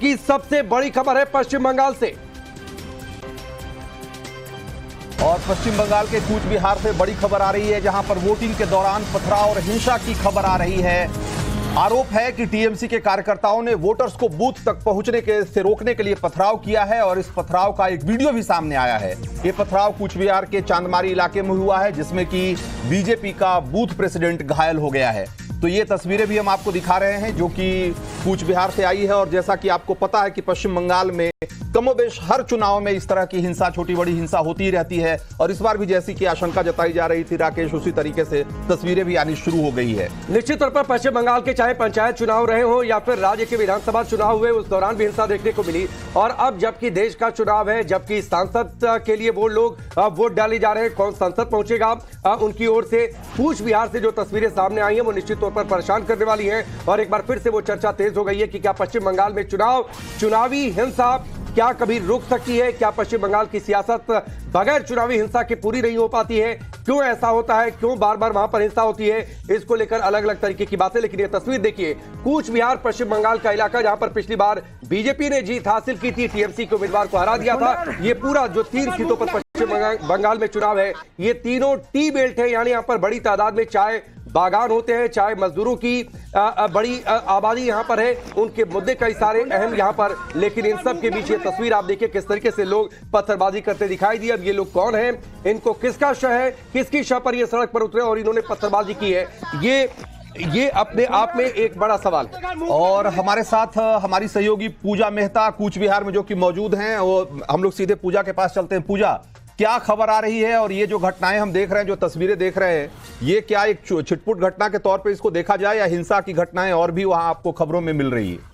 की सबसे बड़ी खबर है पश्चिम बंगाल से। और पश्चिम बंगाल के कूच बिहार से बड़ी खबर आ रही है, जहां पर वोटिंग के दौरान पथराव और हिंसा की खबर आ रही है। आरोप है कि टीएमसी के कार्यकर्ताओं ने वोटर्स को बूथ तक पहुंचने से रोकने के लिए पथराव किया है और इस पथराव का एक वीडियो भी सामने आया है। ये पथराव कूच बिहार के चांदमारी इलाके में हुआ है, जिसमें कि बीजेपी का बूथ प्रेसिडेंट घायल हो गया है। तो ये तस्वीरें भी हम आपको दिखा रहे हैं जो कि कूच बिहार से आई है। और जैसा कि आपको पता है कि पश्चिम बंगाल में कमोबेश हर चुनाव में इस तरह की हिंसा, छोटी बड़ी हिंसा होती रहती है और इस बार भी जैसी कि आशंका जताई जा रही थी राकेश, उसी तरीके से तस्वीरें भी आनी शुरू हो गई है। निश्चित तौर पर पश्चिम बंगाल के चाहे पंचायत चुनाव रहे हो या फिर राज्य के विधानसभा चुनाव हुए, उस दौरान भी हिंसा देखने को मिली। और अब जबकि देश का चुनाव है, जबकि सांसद के लिए वो लोग वोट डाले जा रहे हैं, कौन सांसद पहुंचेगा उनकी ओर से, कूच बिहार से जो तस्वीरें सामने आई है वो निश्चित तौर पर परेशान करने वाली है। और एक बार फिर से वो चर्चा तेज हो गई है कि क्या पश्चिम बंगाल में चुनावी हिंसा क्या कभी रुक सकती है? क्या पश्चिम बंगाल की सियासत बगैर चुनावी हिंसा के पूरी नहीं हो पाती है? क्यों ऐसा होता है? क्यों बार बार वहां पर हिंसा होती है? इसको लेकर अलग अलग तरीके की बातें। लेकिन ये तस्वीर देखिए, कूच बिहार पश्चिम बंगाल का इलाका जहां पर पिछली बार बीजेपी ने जीत हासिल की थी, टीएमसी के उम्मीदवार को हरा दिया था। ये पूरा जो 3 सीटों पर पश्चिम बंगाल में चुनाव है, ये तीनों टी बेल्ट है, यानी यहां पर बड़ी तादाद में चाय बागान होते हैं, चाहे मजदूरों की बड़ी आबादी यहां पर है, उनके मुद्दे कई सारे अहम यहां पर। लेकिन इन सब के बीच ये तस्वीर आप देखिए किस तरीके से लोग पत्थरबाजी करते दिखाई दिए। अब ये लोग कौन हैं, इनको किसका शय है, किसकी शय पर ये सड़क पर उतरे और इन्होंने पत्थरबाजी की है, ये अपने आप में एक बड़ा सवाल है। और हमारे साथ हमारी सहयोगी पूजा मेहता कूच बिहार में जो कि मौजूद हैं, वो हम लोग सीधे पूजा के पास चलते हैं। पूजा, क्या खबर आ रही है और ये जो घटनाएं हम देख रहे हैं, जो तस्वीरें देख रहे हैं, ये क्या एक छिटपुट घटना के तौर पे इसको देखा जाए या हिंसा की घटनाएं और भी वहां आपको खबरों में मिल रही है?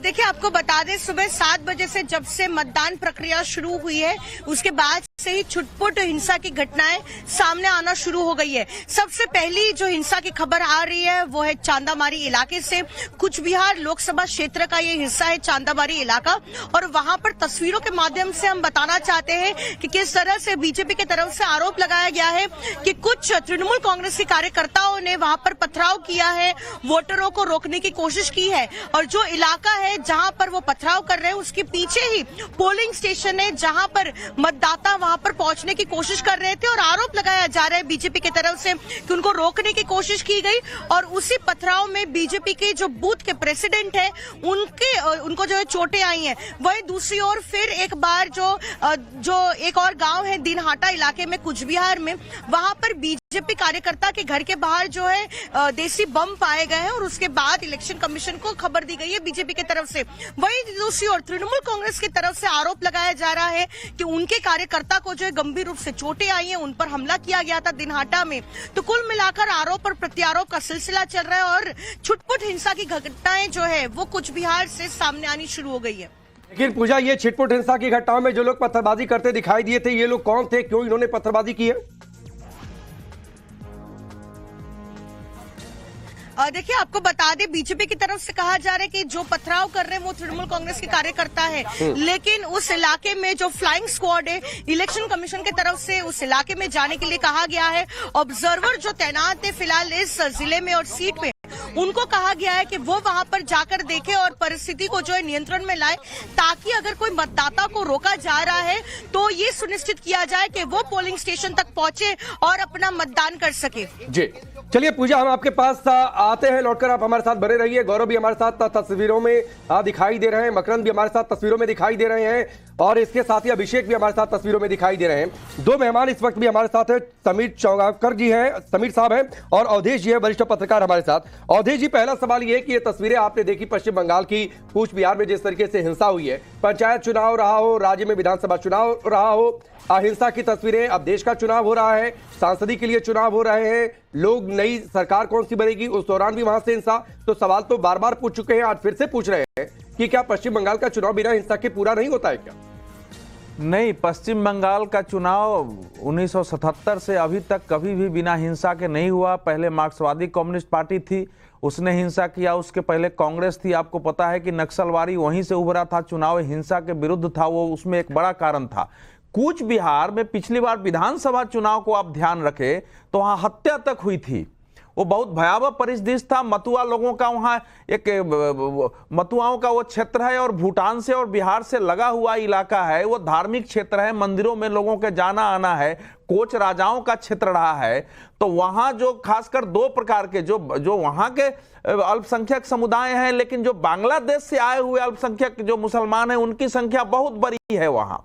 देखिए, आपको बता दें, सुबह 7 बजे से जब से मतदान प्रक्रिया शुरू हुई है, उसके बाद से ही छुटपुट हिंसा की घटनाएं सामने आना शुरू हो गई है। सबसे पहली जो हिंसा की खबर आ रही है वो है चांदामारी इलाके से। कूच बिहार लोकसभा क्षेत्र का ये हिस्सा है चांदामारी इलाका, और वहां पर तस्वीरों के माध्यम से हम बताना चाहते हैं कि किस तरह से बीजेपी की तरफ से आरोप लगाया गया है कि कुछ तृणमूल कांग्रेस के कार्यकर्ताओं ने वहां पर पथराव किया है, वोटरों को रोकने की कोशिश की है। और जो इलाका है जहां पर वो पथराव कर रहे हैं, उसके पीछे ही पोलिंग स्टेशन है जहां पर मतदाता वहां पर पहुंचने की कोशिश कर रहे थे। और आरोप लगाया जा रहा है बीजेपी की तरफ से कि उनको रोकने की कोशिश की गई और उसी पथराव में बीजेपी के जो बूथ के प्रेसिडेंट है उनको जो है चोटें आई हैं। वही दूसरी ओर फिर एक बार जो एक और गांव है दिनहाटा इलाके में कूच बिहार में, वहां पर बीजेपी कार्यकर्ता के घर के बाहर जो है देसी बम पाए गए हैं और उसके बाद इलेक्शन कमीशन को खबर दी गई है बीजेपी की तरफ से। वही दूसरी ओर तृणमूल कांग्रेस की तरफ से आरोप लगाया जा रहा है कि उनके कार्यकर्ता को जो है गंभीर रूप से चोटें आई हैं, उन पर हमला किया गया था दिनहाटा में। तो कुल मिलाकर आरोप और प्रत्यारोप का सिलसिला चल रहा है और छुटपुट हिंसा की घटनाएं जो है वो कूच बिहार से सामने आनी शुरू हो गई है। लेकिन पूजा, ये छिटपुट हिंसा की घटनाओं में जो लोग पत्थरबाजी करते दिखाई दिए थे, ये लोग कौन थे, क्यों इन्होंने पत्थरबाजी की है? देखिए, आपको बता दें, बीजेपी की तरफ से कहा जा रहा है कि जो पथराव कर रहे हैं वो तृणमूल कांग्रेस के कार्यकर्ता है। लेकिन उस इलाके में जो फ्लाइंग स्क्वाड है, इलेक्शन कमीशन की तरफ से उस इलाके में जाने के लिए कहा गया है। ऑब्जर्वर जो तैनात है फिलहाल इस जिले में और सीट पे, उनको कहा गया है कि वो वहां पर जाकर देखें और परिस्थिति को जो है नियंत्रण में लाए, ताकि अगर कोई मतदाता को रोका जा रहा है तो ये सुनिश्चित किया जाए कि वो पोलिंग स्टेशन तक पहुंचे और अपना मतदान कर सके। जी, चलिए पूजा, हम आपके पास आते हैं लौटकर, आप हमारे साथ बने रहिए। गौरव भी हमारे साथ तस्वीरों में दिखाई दे रहे हैं, मकरंद भी हमारे साथ तस्वीरों में दिखाई दे रहे हैं और इसके साथ ही अभिषेक भी हमारे साथ तस्वीरों में दिखाई दे रहे हैं। 2 मेहमान इस वक्त भी हमारे साथ है, समीर चौगांवकर जी हैं, समीर साहब हैं, और अवधेश जी है, वरिष्ठ पत्रकार हमारे साथ। अवधेश जी, पहला सवाल ये कि ये तस्वीरें आपने देखी पश्चिम बंगाल की, कूच बिहार में जिस तरीके से हिंसा हुई है, पंचायत चुनाव रहा हो, राज्य में विधानसभा चुनाव रहा हो, हिंसा की तस्वीरें, अब देश का चुनाव हो रहा है, सांसदी के लिए चुनाव हो रहे हैं, लोग नई सरकार कौन सी बनेगी, उस दौरान भी वहां से हिंसा। तो सवाल तो बार बार पूछ चुके हैं, आज फिर से पूछ रहे हैं कि क्या पश्चिम बंगाल का चुनाव बिना हिंसा के पूरा नहीं होता है क्या? नहीं, पश्चिम बंगाल का चुनाव 1977 से अभी तक कभी भी बिना हिंसा के नहीं हुआ। पहले मार्क्सवादी कम्युनिस्ट पार्टी थी, उसने हिंसा किया, उसके पहले कांग्रेस थी। आपको पता है कि नक्सलवादी वहीं से उभरा था, चुनाव हिंसा के विरुद्ध था, वो उसमें एक बड़ा कारण था। कूच बिहार में पिछली बार विधानसभा चुनाव को आप ध्यान रखें तो वहां हत्या तक हुई थी। वो बहुत भयावह परिदृश्य था। मतुआ लोगों का वहां एक मतुआओं का वो क्षेत्र है और भूटान से और बिहार से लगा हुआ इलाका है। वो धार्मिक क्षेत्र है, मंदिरों में लोगों के जाना आना है, कोच राजाओं का क्षेत्र रहा है। तो वहां जो खासकर दो प्रकार के जो वहां के अल्पसंख्यक समुदाय हैं, लेकिन जो बांग्लादेश से आए हुए अल्पसंख्यक जो मुसलमान हैं उनकी संख्या बहुत बड़ी है वहां,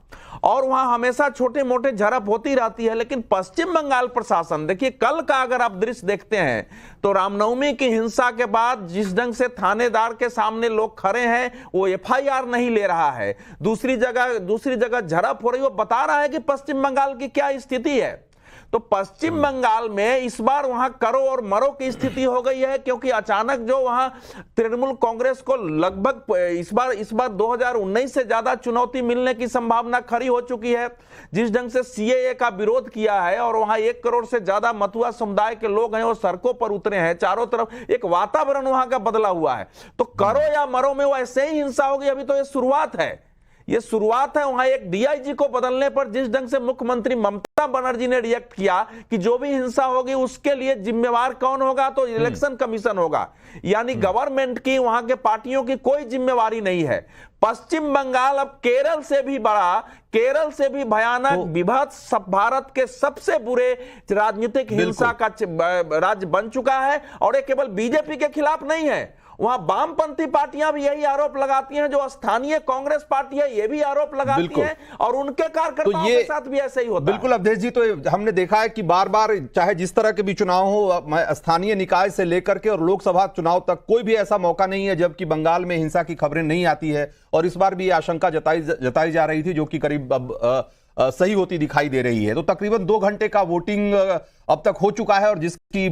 और वहां हमेशा छोटे मोटे झड़प होती रहती है। लेकिन पश्चिम बंगाल प्रशासन, देखिए कल का अगर आप दृश्य देखते हैं तो रामनवमी की हिंसा के बाद जिस ढंग से थानेदार के सामने लोग खड़े हैं वो एफआईआर नहीं ले रहा है। दूसरी जगह झड़प हो रही, वो बता रहा है कि पश्चिम बंगाल की क्या स्थिति है। तो पश्चिम बंगाल में इस बार वहां करो और मरो की स्थिति हो गई है, क्योंकि अचानक जो वहां तृणमूल कांग्रेस को लगभग इस बार 2019 से ज्यादा चुनौती मिलने की संभावना खड़ी हो चुकी है। जिस ढंग से सीएए का विरोध किया है और वहां 1 करोड़ से ज्यादा मतुआ समुदाय के लोग हैं वो सड़कों पर उतरे हैं, चारों तरफ एक वातावरण वहां का बदला हुआ है। तो करो या मरो में वो ऐसे ही हिंसा होगी। अभी तो ये शुरुआत है, ये शुरुआत है। वहां एक डीआईजी को बदलने पर जिस ढंग से मुख्यमंत्री ममता बनर्जी ने रिएक्ट किया कि जो भी हिंसा होगी उसके लिए जिम्मेवार कौन होगा, तो इलेक्शन कमीशन होगा। यानी गवर्नमेंट की, वहां के पार्टियों की कोई जिम्मेवारी नहीं है। पश्चिम बंगाल अब केरल से भी बड़ा, केरल से भी भयानक, विभत्स, भारत के सबसे बुरे राजनीतिक हिंसा का राज्य बन चुका है। और ये केवल बीजेपी के खिलाफ नहीं है, वहां वामपंथी पार्टियां भी यही आरोप लगाती हैं, जो स्थानीय कांग्रेस पार्टी है ये भी आरोप लगाती हैं, और उनके कार्यकर्ताओं के साथ भी ऐसे ही होता है। बिल्कुल अवधेश जी, तो हमने देखा है कि बार बार चाहे जिस तरह के भी चुनाव हो, स्थानीय निकाय से लेकर के और लोकसभा चुनाव तक, कोई भी ऐसा मौका नहीं है जबकि बंगाल में हिंसा की खबरें नहीं आती है। और इस बार भी ये आशंका जताई जा रही थी, जो कि करीब अब सही होती दिखाई दे रही है। तो तकरीबन 2 घंटे का वोटिंग अब तक हो चुका है, और जिसकी